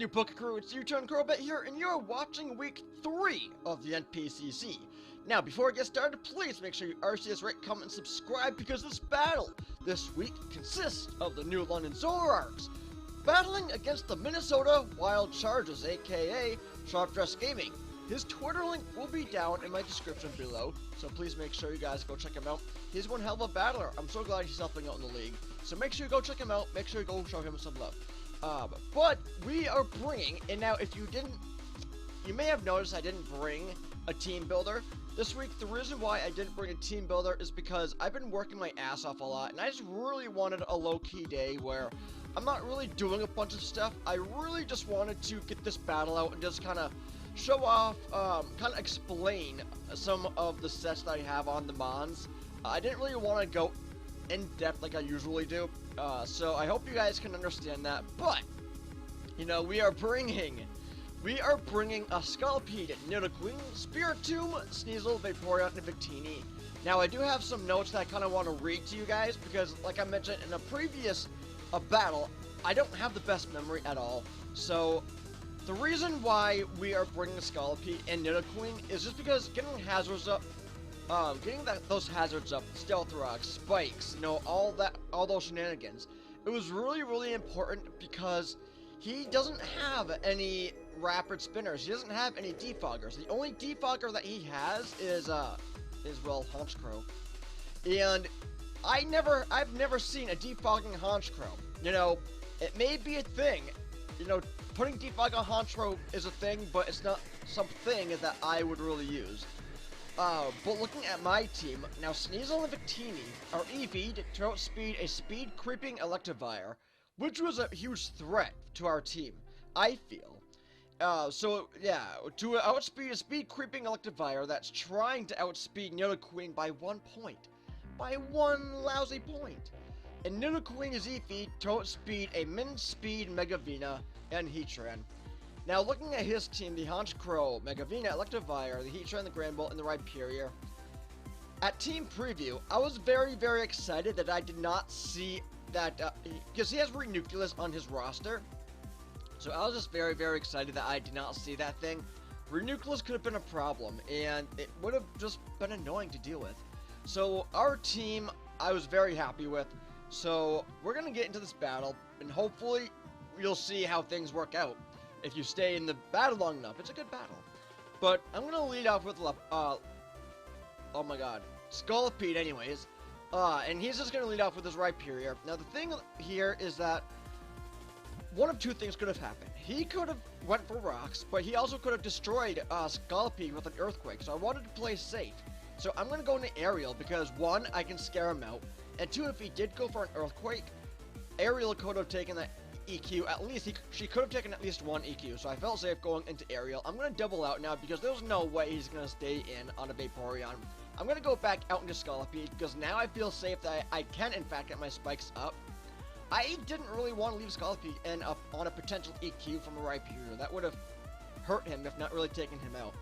you Poke Crew, it's UturnCrobat here, and you're watching week 3 of the NPCC. Now, before I get started, please make sure you RCS, rate, comment, and subscribe, because this battle this week consists of the New London Zoroarks battling against the Minnesota Wild Chargers, aka Sharp Dress Gaming. His Twitter link will be down in my description below, so please make sure you guys go check him out. He's one hell of a battler. I'm so glad he's helping out in the league. So make sure you go check him out. Make sure you go show him some love. But we are bringing, and now if you didn't, you may have noticed I didn't bring a team builder this week. The reason why I didn't bring a team builder is because I've been working my ass off a lot, and I just really wanted a low-key day where I'm not really doing a bunch of stuff. I really just wanted to get this battle out and just kind of show off, kind of explain some of the sets that I have on the Mons. I didn't really want to go in depth like I usually do, so I hope you guys can understand that. But you know, we are bringing a Scolipede, Nidoqueen, Spiritomb, Sneasel, Vaporeon, and Victini. Now I do have some notes that I kind of want to read to you guys because, like I mentioned in a previous battle, I don't have the best memory at all. So the reason why we are bringing Scolipede and Nidoqueen is just because getting hazards up, those hazards up, Stealth Rocks, Spikes, you know, all those shenanigans. It was really important because he doesn't have any rapid spinners. He doesn't have any defoggers. The only defogger that he has is well, Honchkrow. And I've never seen a defogging Honchkrow. You know, it may be a thing. You know, putting defog on Honchkrow is a thing, but it's not something that I would really use. But looking at my team, now Sneasel and Victini are EV'd to outspeed a speed-creeping Electivire, which was a huge threat to our team, I feel. So, yeah, to outspeed a speed-creeping Electivire that's trying to outspeed Nidoqueen by 1 point. By 1 lousy point. And Nidoqueen is EV'd to outspeed a min-speed Megavina and Heatran. Now, looking at his team, the Honchkrow, Megavina, Electivire, the Heatran, the Granbull, and the Rhyperior. At Team Preview, I was very excited that I did not see that, because he has Renuculus on his roster. So I was just very excited that I did not see that thing. Renuculus could have been a problem, and it would have just been annoying to deal with. So our team, I was very happy with. So we're going to get into this battle, and hopefully you'll see how things work out. If you stay in the battle long enough, it's a good battle. But I'm going to lead off with, oh my god, Scolipede anyways. And he's just going to lead off with his Rhyperior. Now the thing here is that one of two things could have happened. He could have went for rocks, but he also could have destroyed Scolipede with an Earthquake. So I wanted to play safe. So I'm going to go into Aerial because 1, I can scare him out. And 2, if he did go for an Earthquake, Aerial could have taken that EQ, at least she could have taken at least 1 EQ, so I felt safe going into Aerial. I'm going to double out now because there's no way he's going to stay in on a Vaporeon. I'm going to go back out into Scolipede because now I feel safe that I can in fact get my spikes up. I didn't really want to leave Scolipede and up on a potential EQ from a Rhyperior. That would have hurt him if not really taken him out.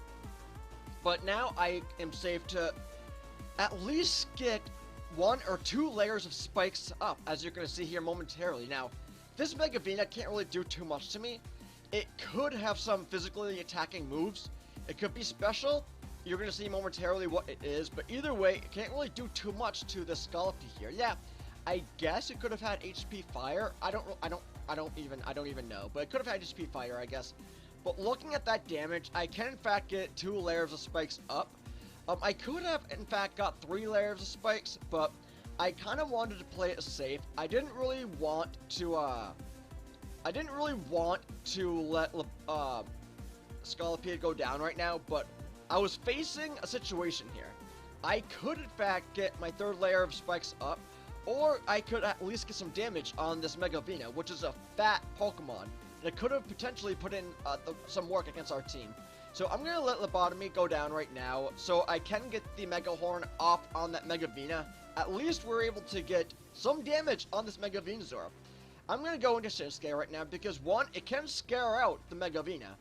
But now I am safe to at least get 1 or 2 layers of spikes up, as you're going to see here momentarily. Now, this Megavina can't really do too much to me. It could have some physically attacking moves. It could be special. You're going to see momentarily what it is, but either way, it can't really do too much to the Scolipede here. Yeah, I guess it could have had HP Fire. I don't even know, but it could have had HP Fire, I guess. But looking at that damage, I can in fact get 2 layers of spikes up. I could have in fact got 3 layers of spikes, but I kind of wanted to play it safe. I didn't really want to let Scolipede go down right now, but I was facing a situation here. I could in fact get my 3rd layer of spikes up, or I could at least get some damage on this Megavina, which is a fat Pokemon, and it could have potentially put in some work against our team. So I'm going to let Lobotomy go down right now, so I can get the Mega Horn off on that Megavina. At least we're able to get some damage on this Mega Venusaur. I'm going to go into Shinsuke right now because 1, it can scare out the Megavina.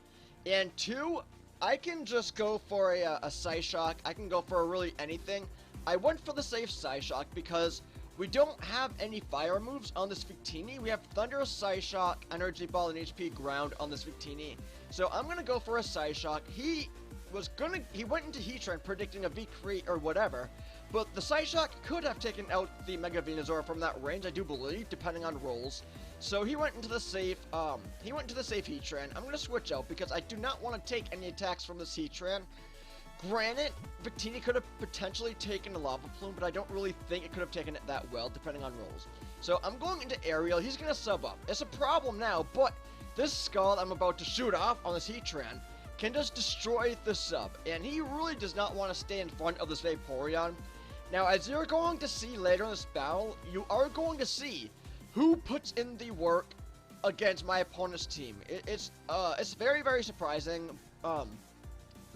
And 2, I can just go for a Psyshock. I can go for really anything. I went for the safe Psyshock because we don't have any fire moves on this Victini. We have Thunder, Psyshock, Energy Ball, and HP Ground on this Victini. So I'm gonna go for a Psyshock. He went into Heatran predicting a V-Cree or whatever, but the Psyshock could have taken out the Mega Venusaur from that range, I do believe, depending on rolls. So he went into the safe Heatran. I'm gonna switch out because I do not want to take any attacks from this Heatran. Granted, Victini could have potentially taken a Lava Plume, but I don't really think it could have taken it that well, depending on rolls. So I'm going into Aerial. He's going to sub up. It's a problem now, but this Scald I'm about to shoot off on this Heatran can just destroy the sub, and he really does not want to stay in front of this Vaporeon. Now, as you're going to see later in this battle, you are going to see who puts in the work against my opponent's team. It's very, very surprising.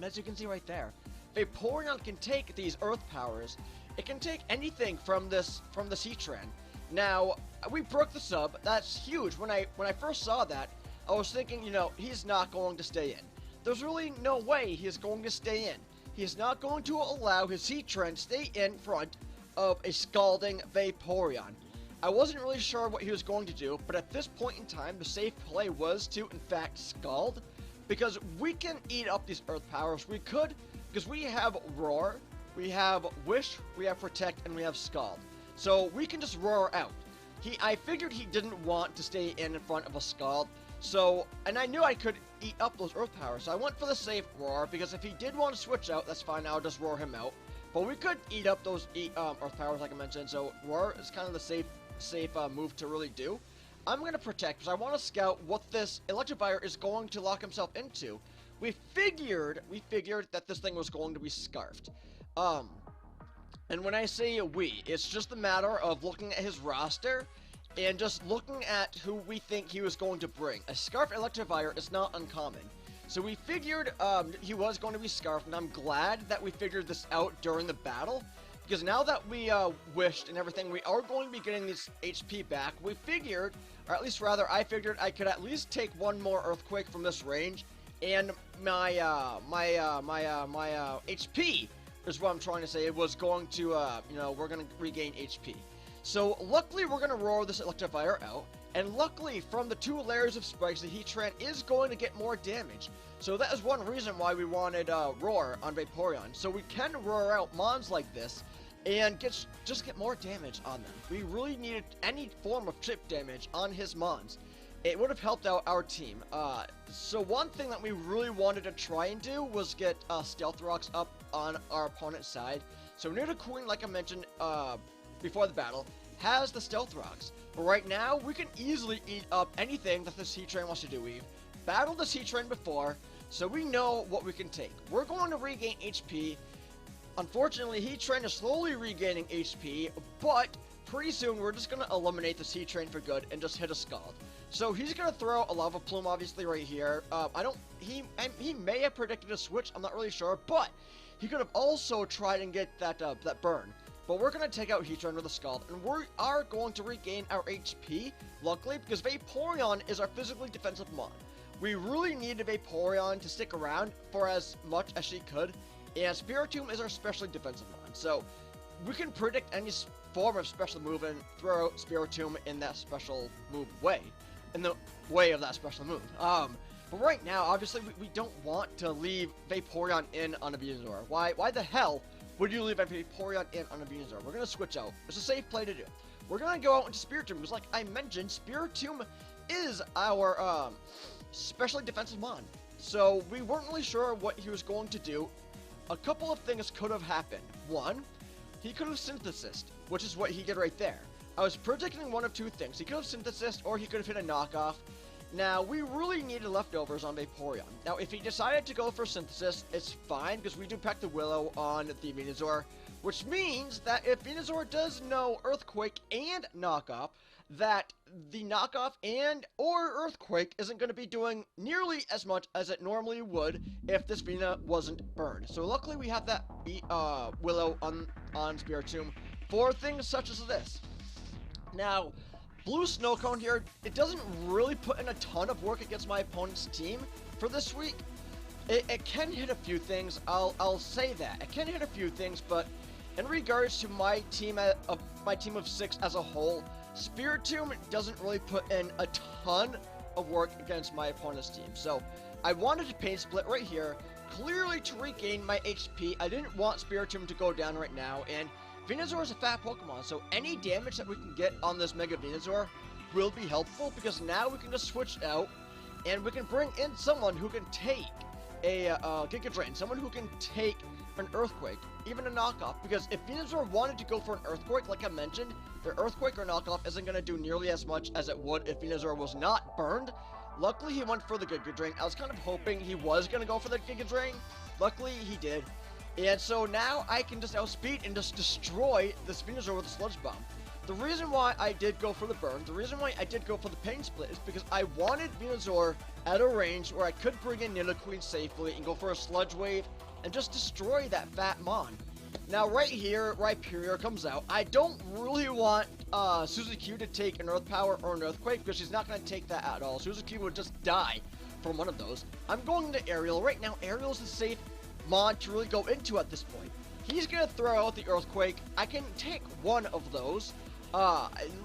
As you can see right there, Vaporeon can take these Earth powers. It can take anything from this Heatran. Now, we broke the sub. That's huge. When I first saw that, I was thinking, you know, he's not going to stay in. There's really no way he's going to stay in. He's not going to allow his Heatran to stay in front of a scalding Vaporeon. I wasn't really sure what he was going to do, but at this point in time, the safe play was to, in fact, Scald. Because we can eat up these Earth powers. We could, because we have Roar, we have Wish, we have Protect, and we have Scald. So we can just Roar out. I figured he didn't want to stay in front of a Scald. So, and I knew I could eat up those Earth powers. So I went for the safe Roar, because if he did want to switch out, that's fine, I'll just Roar him out. But we could eat up those Earth powers like I mentioned. So Roar is kind of the safe move to really do. I'm going to Protect because I want to scout what this Electivire is going to lock himself into. We figured that this thing was going to be Scarfed. And when I say we, it's just a matter of looking at his roster and just looking at who we think he was going to bring. A Scarfed Electivire is not uncommon. So we figured he was going to be Scarfed, and I'm glad that we figured this out during the battle. Because now that we wished and everything, we are going to be getting this HP back. We figured, or at least rather, I figured I could at least take one more Earthquake from this range, and my HP is what I'm trying to say. It was going to, you know, we're going to regain HP. So luckily, we're going to Roar this Electivire out, and luckily, from the 2 layers of spikes, the Heatran is going to get more damage. So that is one reason why we wanted Roar on Vaporeon. So we can Roar out Mons like this, and just get more damage on them. We really needed any form of chip damage on his Mons. It would have helped out our team. So one thing that we really wanted to try and do was get Stealth Rocks up on our opponent's side. So Nidoqueen, like I mentioned before the battle, has the Stealth Rocks. But right now, we can easily eat up anything that this Heatran wants to do. We've battled this Heatran before, so we know what we can take. We're going to regain HP. Unfortunately, Heatran is slowly regaining HP, but pretty soon we're just going to eliminate this Heatran for good and just hit a Scald. So he's going to throw a Lava Plume, obviously, right here. He may have predicted a switch, I'm not really sure, but he could have also tried and get that burn. But we're going to take out Heatran with a Scald, and we are going to regain our HP, luckily, because Vaporeon is our physically defensive Mon. We really needed Vaporeon to stick around for as much as she could, and Spiritomb is our specially defensive Mon. So we can predict any form of special move and throw out Spiritomb in that special move way, in the way of that special move. But right now, obviously, we don't want to leave Vaporeon in on a Venusaur. Why the hell would you leave a Vaporeon in on a Venusaur? We're going to switch out. It's a safe play to do. We're going to go out into Spiritomb, because like I mentioned, Spiritomb is our specially defensive Mon. So we weren't really sure what he was going to do. A couple of things could have happened. One, he could have Synthesized, which is what he did right there. I was predicting one of two things. He could have Synthesized, or he could have hit a knockoff. Now, we really needed leftovers on Vaporeon. Now, if he decided to go for Synthesis, it's fine, because we do pack the Willow on the Venusaur, which means that if Venusaur does know Earthquake and Knockoff, that the Knockoff and or Earthquake isn't going to be doing nearly as much as it normally would if this Vena wasn't burned. So luckily we have that Willow on Spiritomb for things such as this. Now, Blue Snowcone here, it doesn't really put in a ton of work against my opponent's team for this week. It can hit a few things, I'll say that. It can hit a few things, but in regards to my team of 6 as a whole, Spiritomb doesn't really put in a ton of work against my opponent's team. So I wanted to pain split right here, clearly to regain my HP. I didn't want Spiritomb to go down right now, and Venusaur is a fat Pokemon, so any damage that we can get on this Mega Venusaur will be helpful, because now we can just switch out, and we can bring in someone who can take a Giga Drain, someone who can take an Earthquake, even a knockoff, because if Venusaur wanted to go for an Earthquake, like I mentioned, the Earthquake or knockoff isn't going to do nearly as much as it would if Venusaur was not burned. Luckily, he went for the Giga Drain. I was kind of hoping he was going to go for the Giga Drain. Luckily, he did. And so now I can just outspeed and just destroy this Venusaur with a Sludge Bomb. The reason why I did go for the burn, the reason why I did go for the Pain Split is because I wanted Venusaur at a range where I could bring in Nidoqueen safely and go for a Sludge Wave and just destroy that fat Mon. Now right here, Rhyperior comes out. I don't really want Suzuki to take an Earth Power or an Earthquake, because she's not going to take that at all. Suzuki would just die from one of those. I'm going to Aerial. Right now, Aerial is a safe Mon to really go into at this point. He's going to throw out the Earthquake. I can take one of those.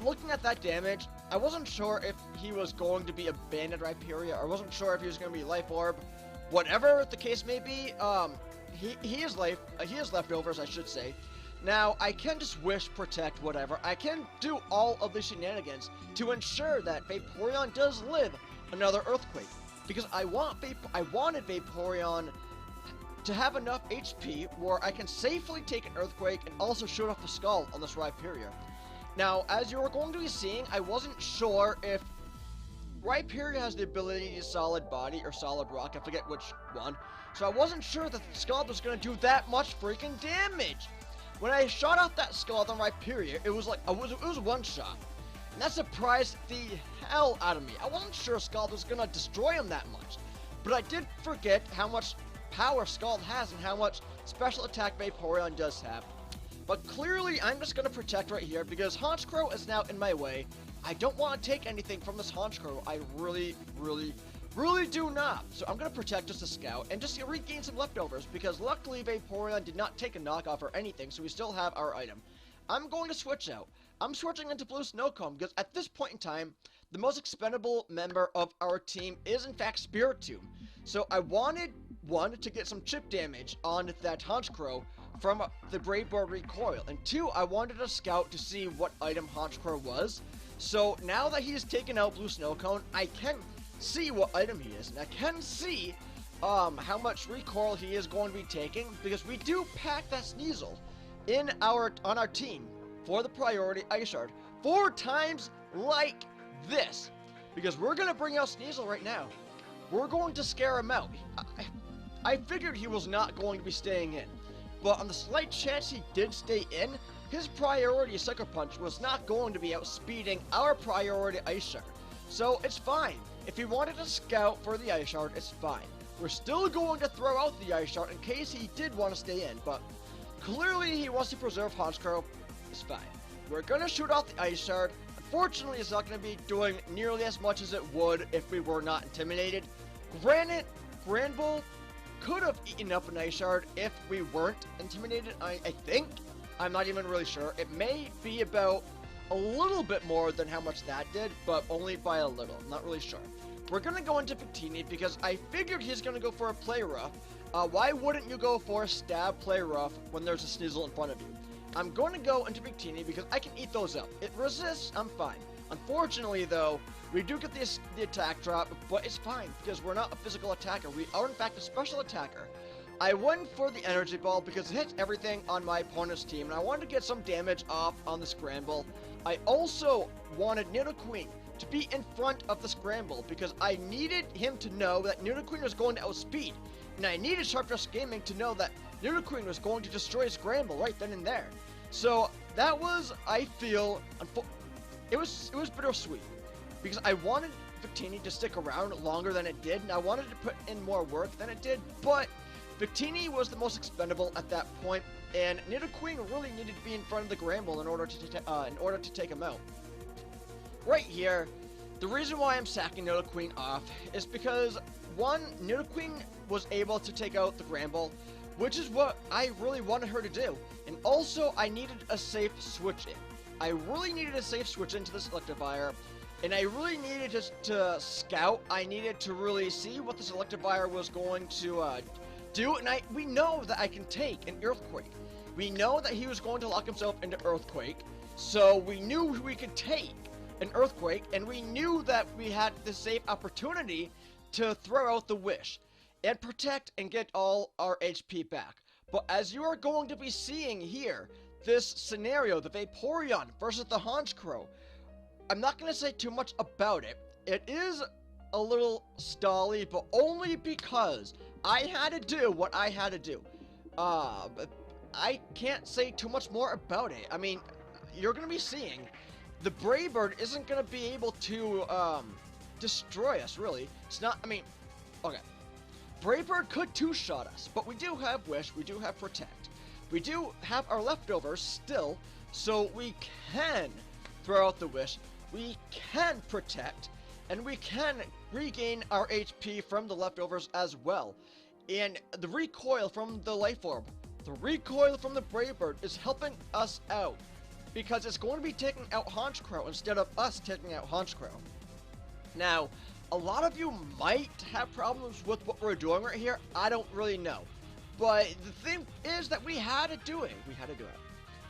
Looking at that damage, I wasn't sure if he was going to be a Banded Rhyperior. I wasn't sure if he was going to be Life Orb. Whatever the case may be, he has leftovers, I should say. Now, I can just Wish, Protect, whatever. I can do all of the shenanigans to ensure that Vaporeon does live another Earthquake, because I wanted Vaporeon to have enough HP where I can safely take an Earthquake and also shoot off the Skull on this Rhyperior. Now, as you are going to be seeing, I wasn't sure if Rhyperior has the ability to Solid Body or Solid Rock, I forget which one, so I wasn't sure that the Scald was going to do that much freaking damage. When I shot out that Scald on Rhyperior, it was like, it was one shot, and that surprised the hell out of me. I wasn't sure Scald was going to destroy him that much, but I did forget how much power Scald has and how much special attack Vaporeon does have. But clearly, I'm just going to protect right here, because Honchkrow is now in my way. I don't want to take anything from this Honchkrow. I really do not. So I'm going to protect just a Scout and just regain some leftovers, because luckily Vaporeon did not take a knockoff or anything, so we still have our item. I'm going to switch out. I'm switching into Blue Snowcomb, because at this point in time, the most expendable member of our team is in fact Spiritomb. So I wanted, one, to get some chip damage on that Honchkrow from the Brave Bird Recoil, and two, I wanted a Scout to see what item Honchkrow was. So now that he's taken out Blue Snowcone, I can see what item he is, and I can see how much recoil he is going to be taking, because we do pack that Sneasel on our team for the priority Ice Shard 4 times like this, because we're going to bring out Sneasel right now. We're going to scare him out. I figured he was not going to be staying in, but on the slight chance he did stay in, his priority Sucker Punch was not going to be outspeeding our priority Ice Shard. So it's fine. If he wanted to Scout for the Ice Shard, it's fine. We're still going to throw out the Ice Shard in case he did want to stay in, but clearly he wants to preserve Honchkrow. It's fine. We're going to shoot off the Ice Shard. Unfortunately, it's not going to be doing nearly as much as it would if we were not intimidated. Granted, Granbull could have eaten up an Ice Shard if we weren't intimidated, I think. I'm not even really sure. It may be about a little bit more than how much that did, but only by a little. I'm not really sure. We're going to go into Victini because I figured he's going to go for a Play Rough. Why wouldn't you go for a Stab Play Rough when there's a Sneasel in front of you? I'm going to go into Victini because I can eat those up. It resists, I'm fine. Unfortunately, though, we do get the attack drop, but it's fine because we're not a physical attacker. We are, in fact, a special attacker. I went for the Energy Ball because it hits everything on my opponent's team, and I wanted to get some damage off on the Scramble. I also wanted Nidoqueen to be in front of the Scramble because I needed him to know that Nidoqueen was going to outspeed, and I needed Sharpness Gaming to know that Nidoqueen was going to destroy Scramble right then and there. So that was, I feel, it was bittersweet because I wanted Victini to stick around longer than it did, and I wanted to put in more work than it did, but Victini was the most expendable at that point, and Nidoqueen really needed to be in front of the Granbull in order to take him out. Right here, the reason why I'm sacking Nidoqueen off is because, one, Nidoqueen was able to take out the Granbull which is what I really wanted her to do. And also, I needed a safe switch in. I really needed a safe switch into this Electivire, and I really needed just to scout. I needed to really see what this Electivire was going to do, and we know that I can take an Earthquake. We know that he was going to lock himself into Earthquake, so we knew we could take an Earthquake, and we knew that we had the safe opportunity to throw out the Wish and protect and get all our HP back. But as you are going to be seeing here, this scenario, the Vaporeon versus the Honchkrow, I'm not going to say too much about it. It is a little stally, but only because I had to do what I had to do. But I can't say too much more about it. I mean, you're going to be seeing the Brave Bird isn't going to be able to destroy us, really. It's not, I mean, okay. Brave Bird could two-shot us, but we do have Wish, we do have Protect. We do have our leftovers still, so we can throw out the Wish, we can Protect, and we can regain our HP from the leftovers as well. And the recoil from the Life Orb, the recoil from the Brave Bird is helping us out, because it's going to be taking out Honchkrow instead of us taking out Honchkrow. Now, a lot of you might have problems with what we're doing right here. I don't really know. But the thing is that we had to do it. We had to do it.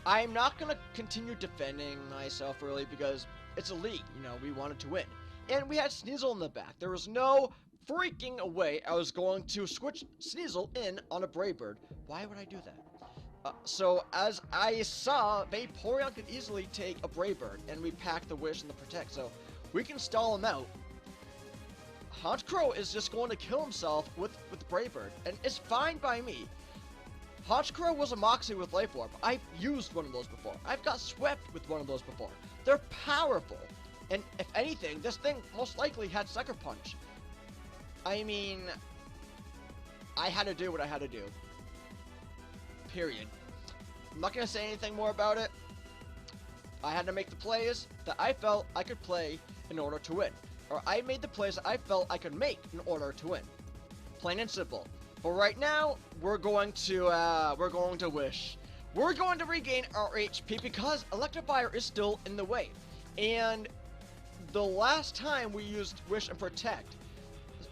I'm not going to continue defending myself, really, because it's a league. You know, we wanted to win. And we had Sneasel in the back. There was no freaking way I was going to switch Sneasel in on a Brave Bird. Why would I do that? So, as I saw, Vaporeon could easily take a Brave Bird, and we packed the Wish and the Protect, so we can stall him out. Honchkrow is just going to kill himself with Brave Bird, and it's fine by me. Honchkrow was a Moxie with Life Orb. I've used one of those before. I've got swept with one of those before. They're powerful, and if anything, this thing most likely had Sucker Punch. I mean, I had to do what I had to do. Period. I'm not going to say anything more about it. I had to make the plays that I felt I could play in order to win. Or I made the plays that I felt I could make in order to win. Plain and simple. But right now, we're going to Wish. We're going to regain our HP because Electivire is still in the way. And the last time we used Wish and Protect,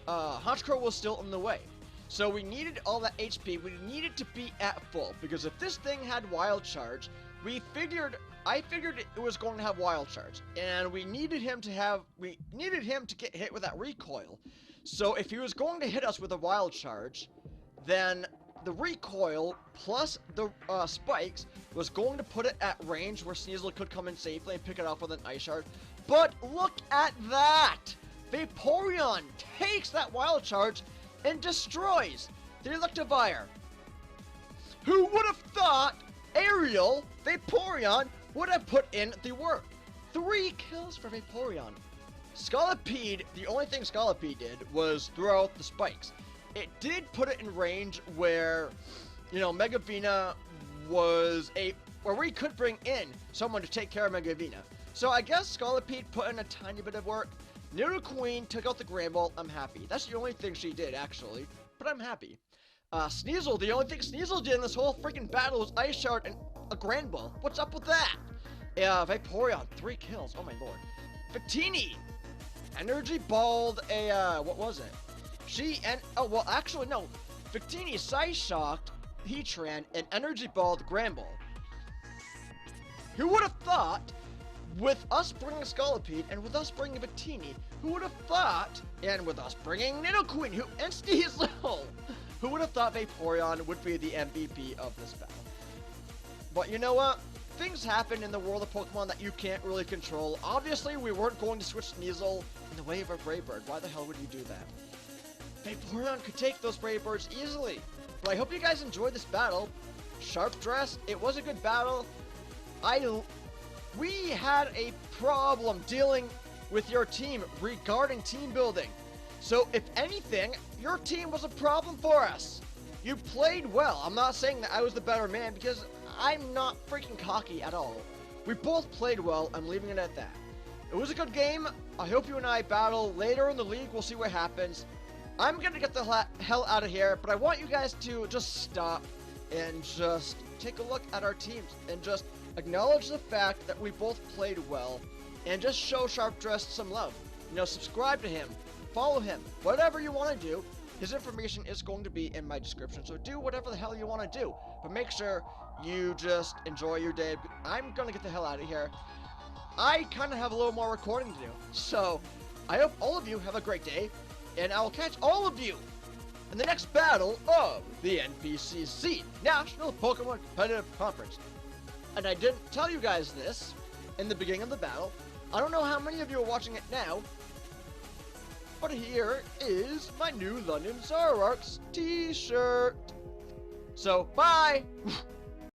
Honchkrow was still in the way. So we needed all that HP. We needed to be at full, because if this thing had Wild Charge, I figured it was going to have Wild Charge, and we needed him to get hit with that recoil. So if he was going to hit us with a Wild Charge, then the recoil plus the spikes was going to put it at range where Sneasel could come in safely and pick it off with an Ice Shard. But look at that! Vaporeon takes that Wild Charge and destroys the Electivire. Who would have thought Ariel, Vaporeon, would have put in the work? 3 kills for Vaporeon. Scolipede, the only thing Scolipede did was throw out the spikes. It did put it in range where, you know, Megavina was where we could bring in someone to take care of Megavina. So I guess Scolipede put in a tiny bit of work. Nidoqueen took out the Grand Ball. I'm happy. That's the only thing she did, actually. But I'm happy. Sneasel, the only thing Sneasel did in this whole freaking battle was Ice Shard and a Grand Ball. What's up with that? Vaporeon, 3 kills. Oh my lord. Victini, Energy Balled a, what was it? Oh, well, actually, no. Victini Psy-Shocked Heatran and Energy Balled Grand Ball. Who would have thought, with us bringing Scolipede and with us bringing Victini, who would have thought, and with us bringing Nidoqueen and Sneasel, who would have thought Vaporeon would be the MVP of this battle? But you know what? Things happen in the world of Pokemon that you can't really control. Obviously, we weren't going to switch Sneasel in the way of our Brave Bird. Why the hell would you do that? Vaporeon could take those Brave Birds easily. But I hope you guys enjoyed this battle. Sharp Dress, it was a good battle. We had a problem dealing with your team regarding team building. So if anything, your team was a problem for us. You played well. I'm not saying that I was the better man, because I'm not freaking cocky at all. We both played well. I'm leaving it at that. It was a good game. I hope you and I battle later in the league. We'll see what happens. I'm gonna get the hell out of here, but I want you guys to just stop and just take a look at our teams and just acknowledge the fact that we both played well and just show Sharpdressed some love. You know, subscribe to him, follow him, whatever you want to do. His information is going to be in my description, so do whatever the hell you want to do. But make sure you just enjoy your day. I'm gonna get the hell out of here. I kind of have a little more recording to do, so I hope all of you have a great day, and I will catch all of you in the next battle of the NPCC National Pokemon Competitive Conference. And I didn't tell you guys this in the beginning of the battle. I don't know how many of you are watching it now, but here is my new London Zoroarks t-shirt. So, bye!